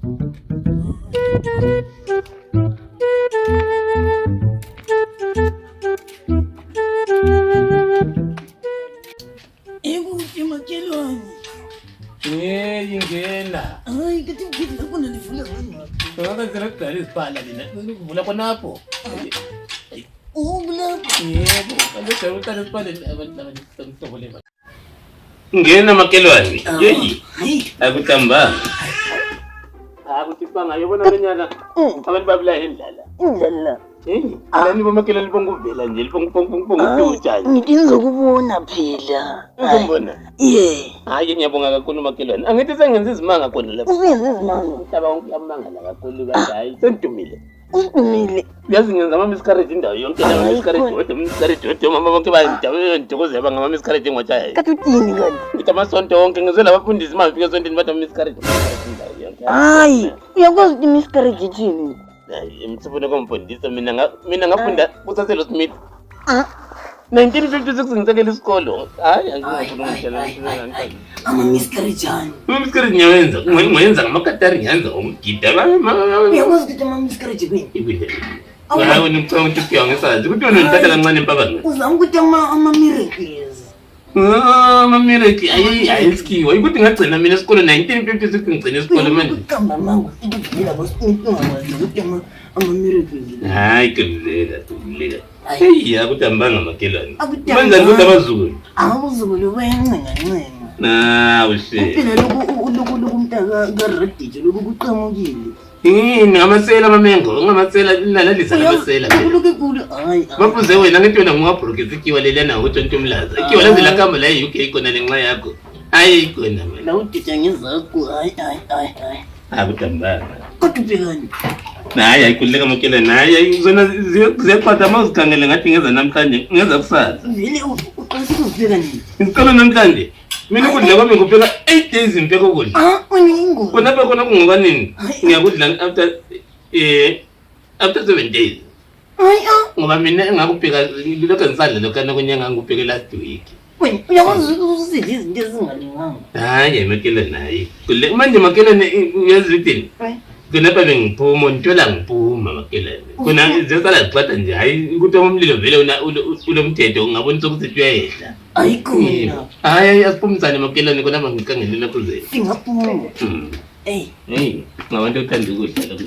Ekuthi makelwane. Ingena. Hayi kathi ngidla khona livula ngani? Ngakazela kudala iziphala lena. Ukuvula khonapho. Ubulapha. Yebo, kaloku uqala esiphaleni abantu abamhlobo lema. Ngena makelwane. Yeyi. Akutambanga. Akuthi banga yobona lenyana. Abantu babula indlala. Indlala. Alani bomakelwane bonguvela nje bongutshani. Ngithi ngizokubona phela. Uzombona? Hayi ngiyabonga kakhulu makelwane. Angithi sengenza izimanga khona lapha. Usenze izimanga. Umhlaba wonke uyamangala kakhulu kanti hayi sentumile. Udumile. Yazi ngenza ama-miscarriage indawo yonke la miscarriage wodwa mama bonke bayintokoze yaba ngama-miscarriage engwatshayo. Kathi uthini kanti? Ngithi amasonto wonke ngizwe labafundisi uma ngifika esontweni bathi ama-miscarriage indawo yonke. Hayi, uyakwazi ukuthi miscarriage ithini? Msifune komfundisa mina ngafunda kusaselo Smith. 1956 ngisekela isikolo. Hayi angifuna ngishela. Ama-miscarriage ani? Ama-miscarriage ngiyawenza ngamakatari ngiyenza ngomgida. Uyakwazi ukuthi ama-miscarriage kuyini? Hayi wena ngicabanga ukuthi ufika ngesazi ukuthi wena ngithatha kancane empabanga. Uzama ukuthi ama-miracles. Ama-miracle ayisikhiwa ukuthi ngagcina mina isikolo 1956 ngigcina isikolo manje. Uqamba mango ukuvela boSmith ungakwazi ukuthi ama-miracles. Hayi kululeka. Hey akutambanga makelwane. Manje ukuthi abazukulu. Abazukulu bayancenga. Ushe. Phela lokhu umntaka kaRadije lokhu kuqhamukile. Ngamasela amamengo, ngamasela nalalisa namasela. Hayi. Bafuze wena ngithi wena ngwabroke ikiwa lelana ngo20 umlaza. Ikiwa lenze lakamba la eUK khona lenxa yakho. Hayi khona mina. La udija ngezakho. Hayi. Akutambanga. Kodwa ubhekani? Hayi ayikhuleka makelwane. Hayi zona ziyaqhatha mawuzikhangele ngathi ngeza namhlanje, ngeza kusasa. Vele uqasika uzibheka nini? Isikolo namhlanje. Mina ukudla kwami ngupheka 8 days impeko ukudla. Unengozi. Kona pha khona kungokanini? Ngiyakudla after 7 days. Hayi Ngoba mina engakubheka lokho ngisadla lokana kwenyanga ngikubheke last week. Wena uyakwazi ukuthi usidle izinto ezingalinganga. Hayi makelwane hayi. Kule manje makelwane uyazi ukuthi kona pha bengiphuma ntwela ngiphuma makelwane. Kona ziyasala zixatha nje hayi ukuthi umlilo vele unomthetho ngabonisa ukuthi uyayedla. Ayikho mina. Hayi asiphumisane makelwane kona mangikangelela kuze. Singaphuma. Ngabantu othanda ukudla lokho.